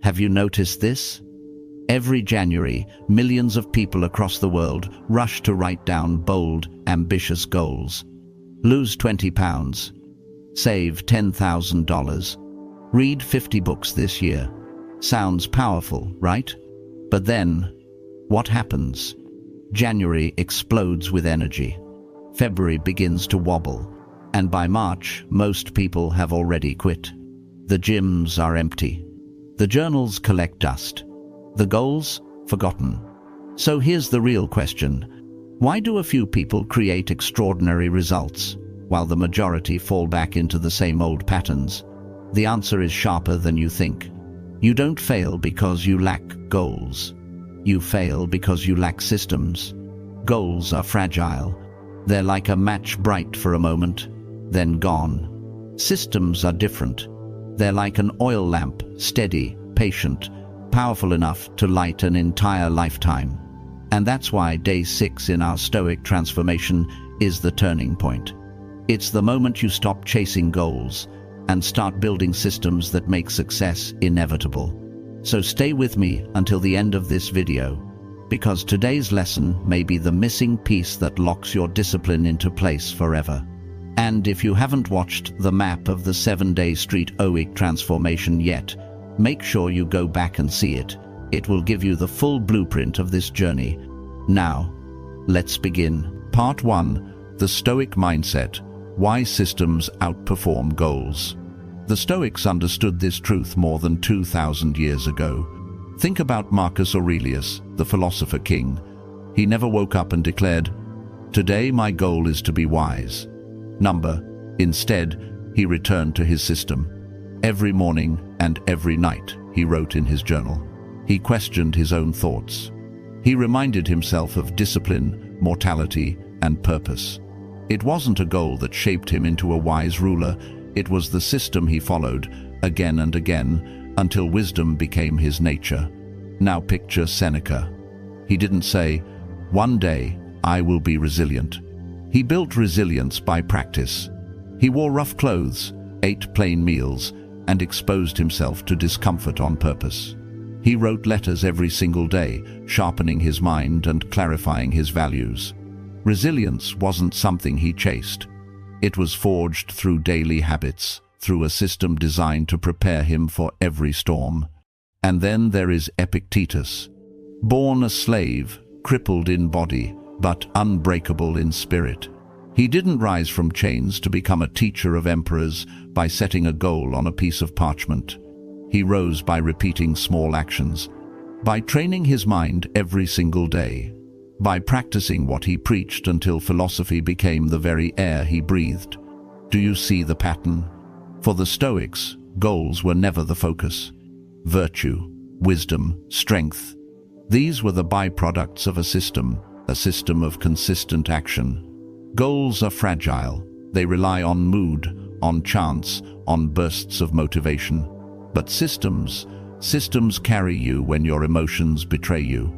Have you noticed this? Every January, millions of people across the world rush to write down bold, ambitious goals. Lose 20 pounds. Save $10,000. Read 50 books this year. Sounds powerful, right? But then, what happens? January explodes with energy. February begins to wobble. And by March, most people have already quit. The gyms are empty. The journals collect dust. The goals, forgotten. So here's the real question. Why do a few people create extraordinary results, while the majority fall back into the same old patterns? The answer is sharper than you think. You don't fail because you lack goals. You fail because you lack systems. Goals are fragile. They're like a match, bright for a moment, then gone. Systems are different. They're like an oil lamp, steady, patient, powerful enough to light an entire lifetime. And that's why day 6 in our Stoic transformation is the turning point. It's the moment you stop chasing goals and start building systems that make success inevitable. So stay with me until the end of this video, because today's lesson may be the missing piece that locks your discipline into place forever. And if you haven't watched the map of the 7-day Stoic transformation yet, make sure you go back and see it. It will give you the full blueprint of this journey. Now, let's begin. Part 1. The Stoic Mindset. Why systems outperform goals. The Stoics understood this truth more than 2,000 years ago. Think about Marcus Aurelius, the philosopher king. He never woke up and declared, "Today my goal is to be wise." Instead, he returned to his system. Every morning and every night, he wrote in his journal. He questioned his own thoughts. He reminded himself of discipline, mortality, and purpose. It wasn't a goal that shaped him into a wise ruler. It was the system he followed, again and again, until wisdom became his nature. Now picture Seneca. He didn't say, "One day I will be resilient." He built resilience by practice. He wore rough clothes, ate plain meals, and exposed himself to discomfort on purpose. He wrote letters every single day, sharpening his mind and clarifying his values. Resilience wasn't something he chased. It was forged through daily habits, through a system designed to prepare him for every storm. And then there is Epictetus. Born a slave, crippled in body, but unbreakable in spirit. He didn't rise from chains to become a teacher of emperors by setting a goal on a piece of parchment. He rose by repeating small actions, by training his mind every single day, by practicing what he preached until philosophy became the very air he breathed. Do you see the pattern? For the Stoics, goals were never the focus. Virtue, wisdom, strength. These were the byproducts of a system of consistent action. Goals are fragile. They rely on mood, on chance, on bursts of motivation. But systems carry you when your emotions betray you.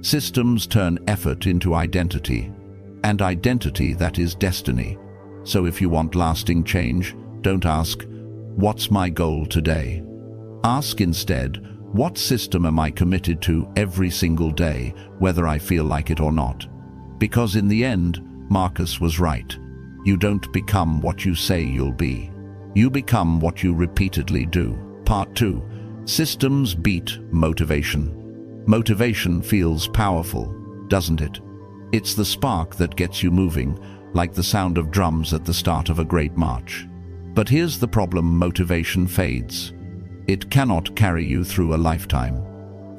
Systems turn effort into identity, and identity, that is destiny. So if you want lasting change, don't ask, "What's my goal today?" Ask instead, "What system am I committed to every single day, whether I feel like it or not?" Because in the end, Marcus was right. You don't become what you say you'll be. You become what you repeatedly do. Part 2. Systems beat motivation. Motivation feels powerful, doesn't it? It's the spark that gets you moving, like the sound of drums at the start of a great march. But here's the problem: motivation fades. It cannot carry you through a lifetime.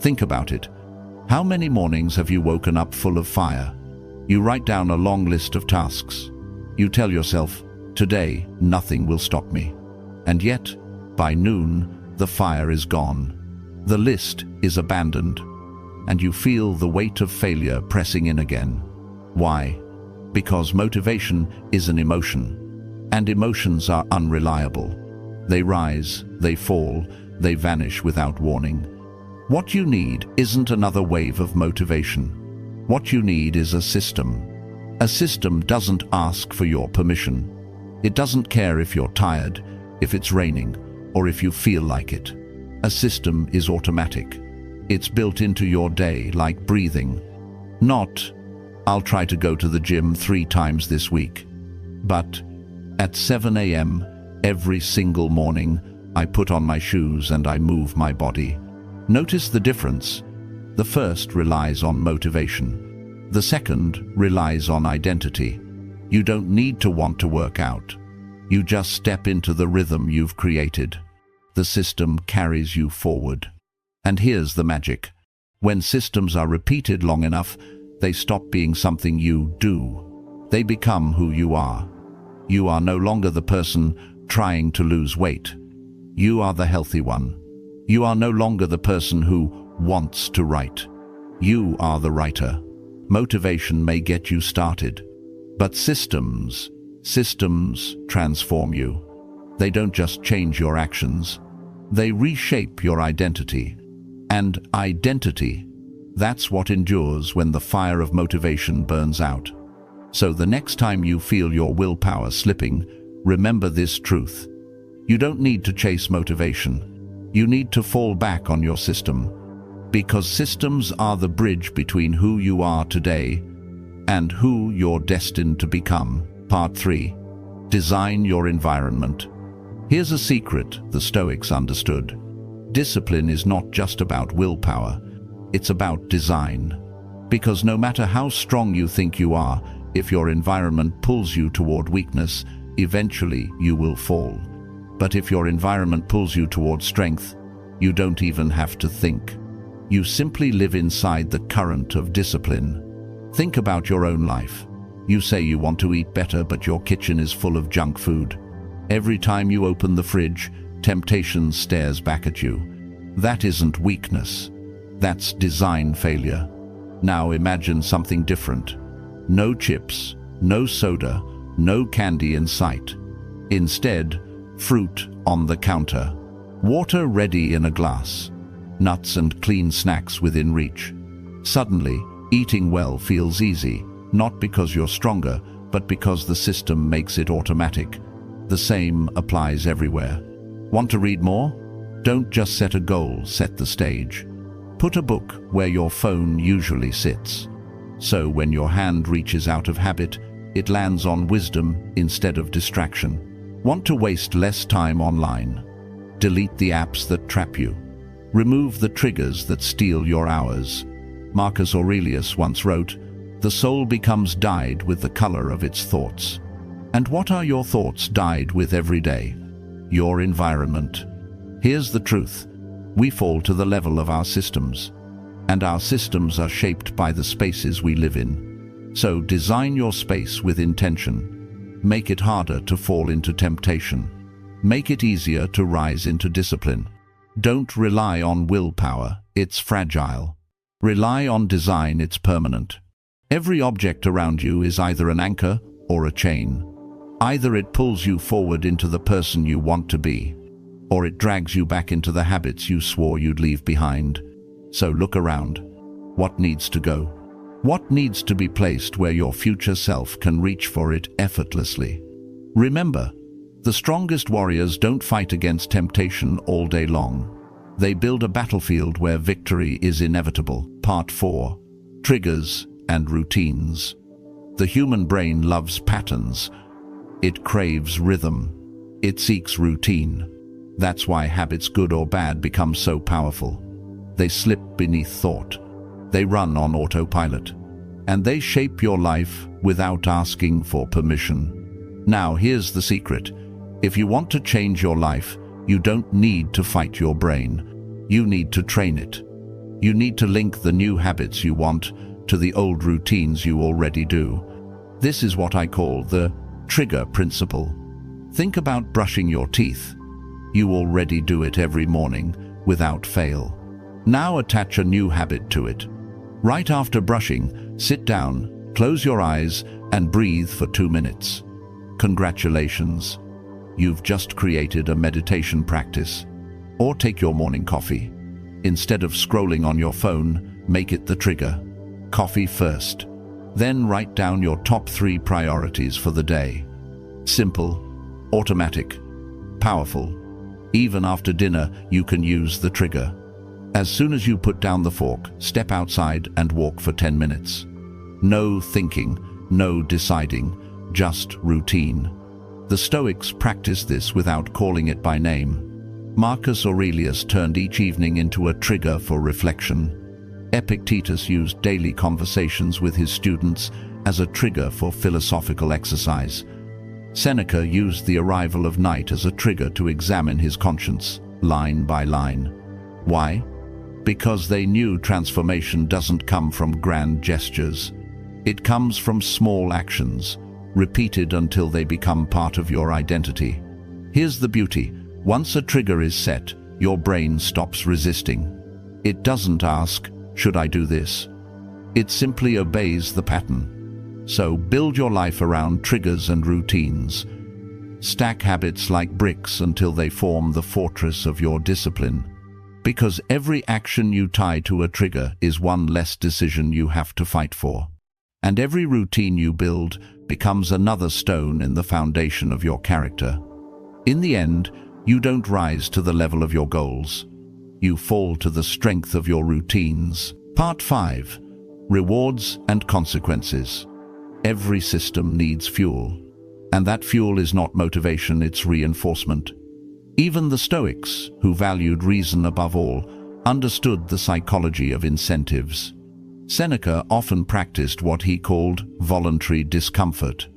Think about it. How many mornings have you woken up full of fire? You write down a long list of tasks. You tell yourself, "Today, nothing will stop me." And yet, by noon, the fire is gone. The list is abandoned, and you feel the weight of failure pressing in again. Why? Because motivation is an emotion, and emotions are unreliable. They rise, they fall, they vanish without warning. What you need isn't another wave of motivation. What you need is a system. A system doesn't ask for your permission. It doesn't care if you're tired, if it's raining, or if you feel like it. A system is automatic. It's built into your day like breathing. Not, I'll try to go to the gym 3 times this week, but at 7 a.m. every single morning, I put on my shoes and I move my body. Notice the difference. The first relies on motivation. The second relies on identity. You don't need to want to work out. You just step into the rhythm you've created. The system carries you forward. And here's the magic. When systems are repeated long enough, they stop being something you do. They become who you are. You are no longer the person trying to lose weight. You are the healthy one. You are no longer the person who wants to write. You are the writer. Motivation may get you started, but systems transform you. They don't just change your actions. They reshape your identity. And identity, that's what endures when the fire of motivation burns out. So the next time you feel your willpower slipping, remember this truth. You don't need to chase motivation. You need to fall back on your system. Because systems are the bridge between who you are today and who you're destined to become. Part 3. Design your environment. Here's a secret the Stoics understood. Discipline is not just about willpower, it's about design. Because no matter how strong you think you are, if your environment pulls you toward weakness, eventually you will fall. But if your environment pulls you toward strength, you don't even have to think. You simply live inside the current of discipline. Think about your own life. You say you want to eat better, but your kitchen is full of junk food. Every time you open the fridge, temptation stares back at you. That isn't weakness. That's design failure. Now imagine something different. No chips, no soda, no candy in sight. Instead, fruit on the counter, water ready in a glass, nuts and clean snacks within reach. Suddenly, eating well feels easy, not because you're stronger, but because the system makes it automatic. The same applies everywhere. Want to read more? Don't just set a goal, set the stage. Put a book where your phone usually sits. So when your hand reaches out of habit, it lands on wisdom instead of distraction. Want to waste less time online? Delete the apps that trap you. Remove the triggers that steal your hours. Marcus Aurelius once wrote, "The soul becomes dyed with the color of its thoughts." And what are your thoughts dyed with every day? Your environment. Here's the truth. We fall to the level of our systems, and our systems are shaped by the spaces we live in. So design your space with intention. Make it harder to fall into temptation. Make it easier to rise into discipline. Don't rely on willpower, it's fragile. Rely on design, it's permanent. Every object around you is either an anchor or a chain. Either it pulls you forward into the person you want to be, or it drags you back into the habits you swore you'd leave behind. So look around. What needs to go? What needs to be placed where your future self can reach for it effortlessly? Remember, the strongest warriors don't fight against temptation all day long. They build a battlefield where victory is inevitable. Part 4. Triggers and routines. The human brain loves patterns. It craves rhythm. It seeks routine. That's why habits, good or bad, become so powerful. They slip beneath thought. They run on autopilot. And they shape your life without asking for permission. Now, here's the secret. If you want to change your life, you don't need to fight your brain. You need to train it. You need to link the new habits you want to the old routines you already do. This is what I call the trigger principle. Think about brushing your teeth. You already do it every morning without fail. Now attach a new habit to it. Right after brushing, sit down, close your eyes, and breathe for 2 minutes. Congratulations. You've just created a meditation practice. Or take your morning coffee. Instead of scrolling on your phone, make it the trigger. Coffee first. Then write down your top 3 priorities for the day. Simple, automatic, powerful. Even after dinner, you can use the trigger. As soon as you put down the fork, step outside and walk for 10 minutes. No thinking, no deciding, just routine. The Stoics practiced this without calling it by name. Marcus Aurelius turned each evening into a trigger for reflection. Epictetus used daily conversations with his students as a trigger for philosophical exercise. Seneca used the arrival of night as a trigger to examine his conscience, line by line. Why? Because they knew transformation doesn't come from grand gestures. It comes from small actions, repeated until they become part of your identity. Here's the beauty. Once a trigger is set, your brain stops resisting. It doesn't ask, "Should I do this?" It simply obeys the pattern. So build your life around triggers and routines. Stack habits like bricks until they form the fortress of your discipline. Because every action you tie to a trigger is one less decision you have to fight for. And every routine you build becomes another stone in the foundation of your character. In the end, you don't rise to the level of your goals. You fall to the strength of your routines. Part 5. Rewards and consequences. Every system needs fuel, and that fuel is not motivation, it's reinforcement. Even the Stoics, who valued reason above all, understood the psychology of incentives. Seneca often practiced what he called voluntary discomfort.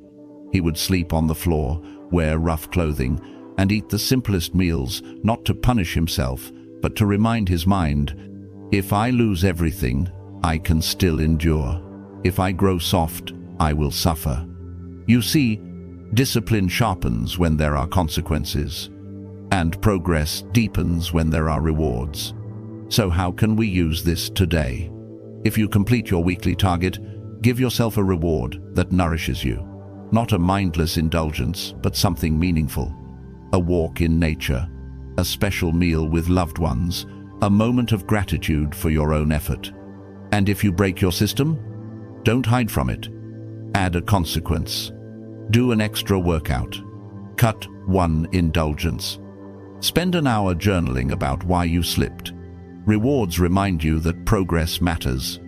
He would sleep on the floor, wear rough clothing, and eat the simplest meals, not to punish himself, but to remind his mind, "If I lose everything, I can still endure. If I grow soft, I will suffer." You see, discipline sharpens when there are consequences, and progress deepens when there are rewards. So how can we use this today? If you complete your weekly target, give yourself a reward that nourishes you. Not a mindless indulgence, but something meaningful. A walk in nature, a special meal with loved ones, a moment of gratitude for your own effort. And if you break your system, don't hide from it. Add a consequence. Do an extra workout. Cut one indulgence. Spend an hour journaling about why you slipped. Rewards remind you that progress matters.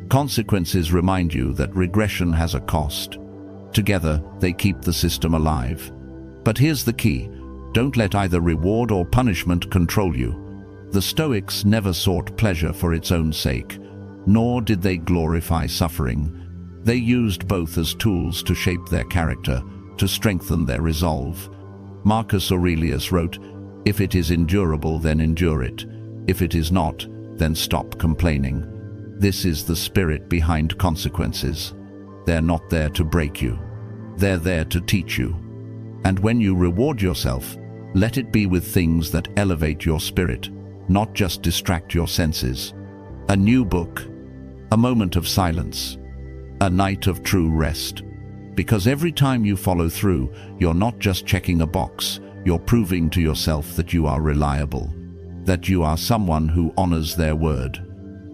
Consequences remind you that regression has a cost. Together, they keep the system alive. But here's the key. Don't let either reward or punishment control you. The Stoics never sought pleasure for its own sake, nor did they glorify suffering. They used both as tools to shape their character, to strengthen their resolve. Marcus Aurelius wrote, "If it is endurable, then endure it. If it is not, then stop complaining." This is the spirit behind consequences. They're not there to break you. They're there to teach you. And when you reward yourself, let it be with things that elevate your spirit, not just distract your senses. A new book, a moment of silence, a night of true rest. Because every time you follow through, you're not just checking a box, you're proving to yourself that you are reliable, that you are someone who honors their word,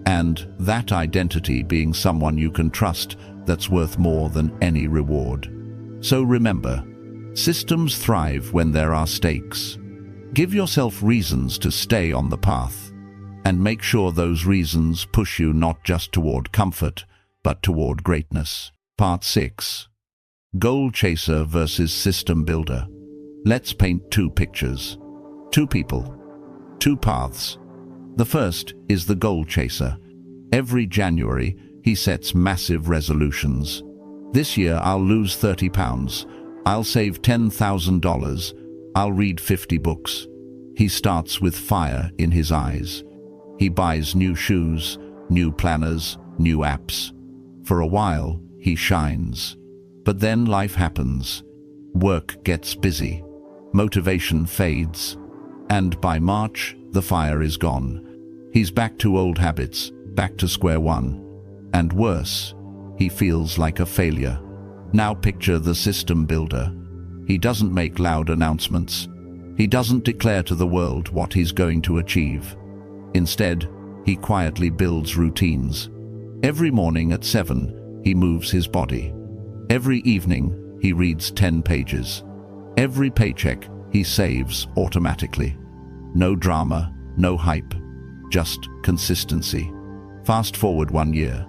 and that identity being someone you can trust that's worth more than any reward. So remember, systems thrive when there are stakes. Give yourself reasons to stay on the path, and make sure those reasons push you not just toward comfort, but toward greatness. Part 6. Goal chaser versus system builder. Let's paint two pictures. Two people. Two paths. The first is the goal chaser. Every January, he sets massive resolutions. This year, I'll lose 30 pounds. I'll save $10,000. I'll read 50 books. He starts with fire in his eyes. He buys new shoes, new planners, new apps. For a while, he shines. But then life happens. Work gets busy. Motivation fades. And by March, the fire is gone. He's back to old habits, back to square one. And worse, he feels like a failure. Now picture the system builder. He doesn't make loud announcements. He doesn't declare to the world what he's going to achieve. Instead, he quietly builds routines. Every morning at 7, he moves his body. Every evening, he reads 10 pages. Every paycheck, he saves automatically. No drama, no hype, just consistency. Fast forward 1 year.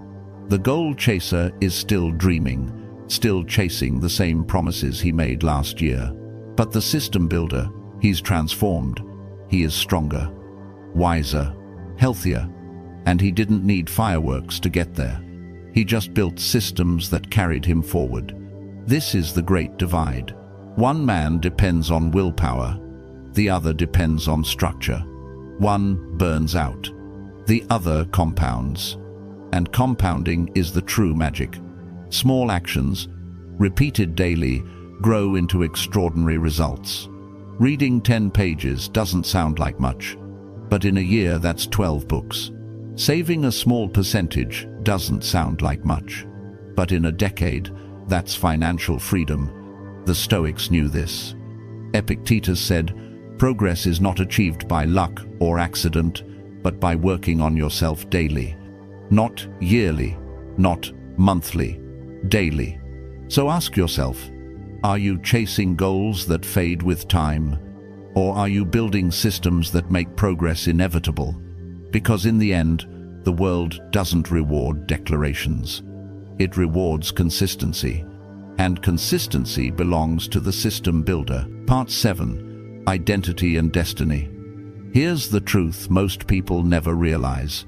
The goal chaser is still dreaming, still chasing the same promises he made last year. But the system builder, he's transformed. He is stronger, wiser, healthier, and he didn't need fireworks to get there. He just built systems that carried him forward. This is the great divide. One man depends on willpower, the other depends on structure. One burns out, the other compounds. And compounding is the true magic. Small actions, repeated daily, grow into extraordinary results. Reading 10 pages doesn't sound like much, but in a year that's 12 books. Saving a small percentage doesn't sound like much, but in a decade, that's financial freedom. The Stoics knew this. Epictetus said, "Progress is not achieved by luck or accident, but by working on yourself daily." Not yearly, not monthly, daily. So ask yourself, are you chasing goals that fade with time? Or are you building systems that make progress inevitable? Because in the end, the world doesn't reward declarations. It rewards consistency. And consistency belongs to the system builder. Part 7. Identity and Destiny. Here's the truth most people never realize.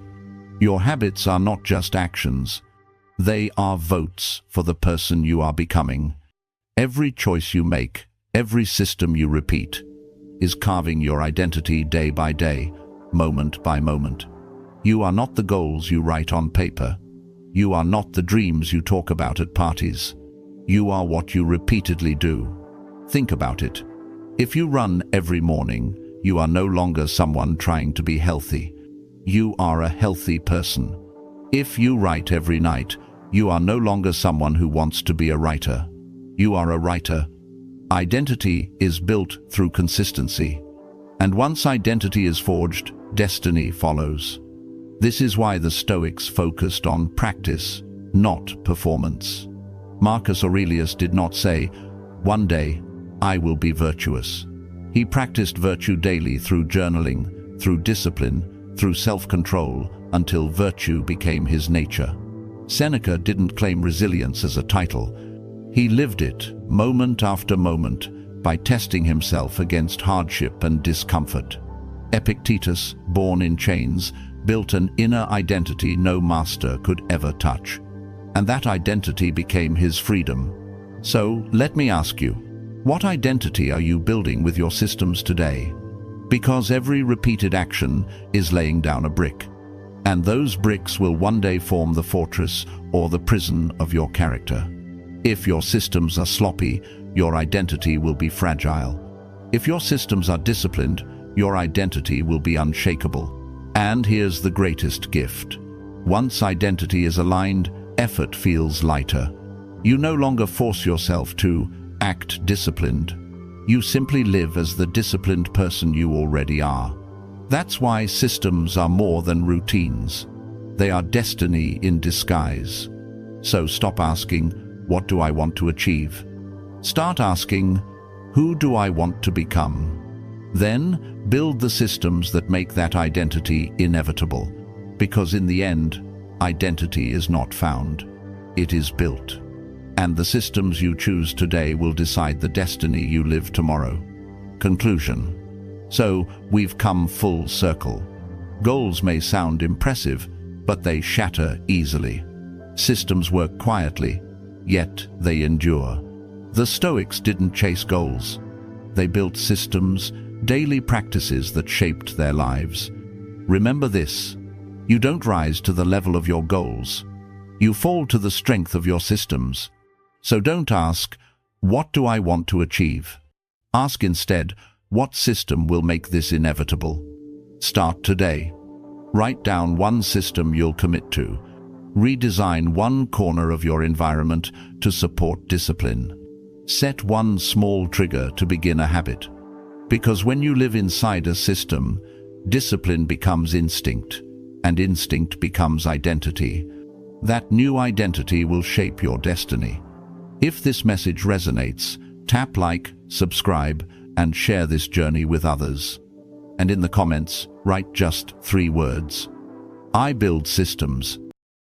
Your habits are not just actions. They are votes for the person you are becoming. Every choice you make, every system you repeat, is carving your identity day by day, moment by moment. You are not the goals you write on paper. You are not the dreams you talk about at parties. You are what you repeatedly do. Think about it. If you run every morning, you are no longer someone trying to be healthy. You are a healthy person. If you write every night, you are no longer someone who wants to be a writer. You are a writer. Identity is built through consistency. And once identity is forged, destiny follows. This is why the Stoics focused on practice, not performance. Marcus Aurelius did not say, "One day, I will be virtuous." He practiced virtue daily through journaling, through discipline, through self-control, until virtue became his nature. Seneca didn't claim resilience as a title. He lived it, moment after moment, by testing himself against hardship and discomfort. Epictetus, born in chains, built an inner identity no master could ever touch. And that identity became his freedom. So, let me ask you, what identity are you building with your systems today? Because every repeated action is laying down a brick. And those bricks will one day form the fortress or the prison of your character. If your systems are sloppy, your identity will be fragile. If your systems are disciplined, your identity will be unshakable. And here's the greatest gift. Once identity is aligned, effort feels lighter. You no longer force yourself to act disciplined. You simply live as the disciplined person you already are. That's why systems are more than routines. They are destiny in disguise. So stop asking, what do I want to achieve? Start asking, who do I want to become? Then build the systems that make that identity inevitable. Because in the end, identity is not found. It is built. And the systems you choose today will decide the destiny you live tomorrow. Conclusion. So, we've come full circle. Goals may sound impressive, but they shatter easily. Systems work quietly, yet they endure. The Stoics didn't chase goals. They built systems, daily practices that shaped their lives. Remember this: you don't rise to the level of your goals. You fall to the strength of your systems. So don't ask, what do I want to achieve? Ask instead, what system will make this inevitable? Start today. Write down one system you'll commit to. Redesign one corner of your environment to support discipline. Set one small trigger to begin a habit. Because when you live inside a system, discipline becomes instinct, and instinct becomes identity. That new identity will shape your destiny. If this message resonates, tap like, subscribe, and share this journey with others. and in the comments, write just 3 words. I build systems,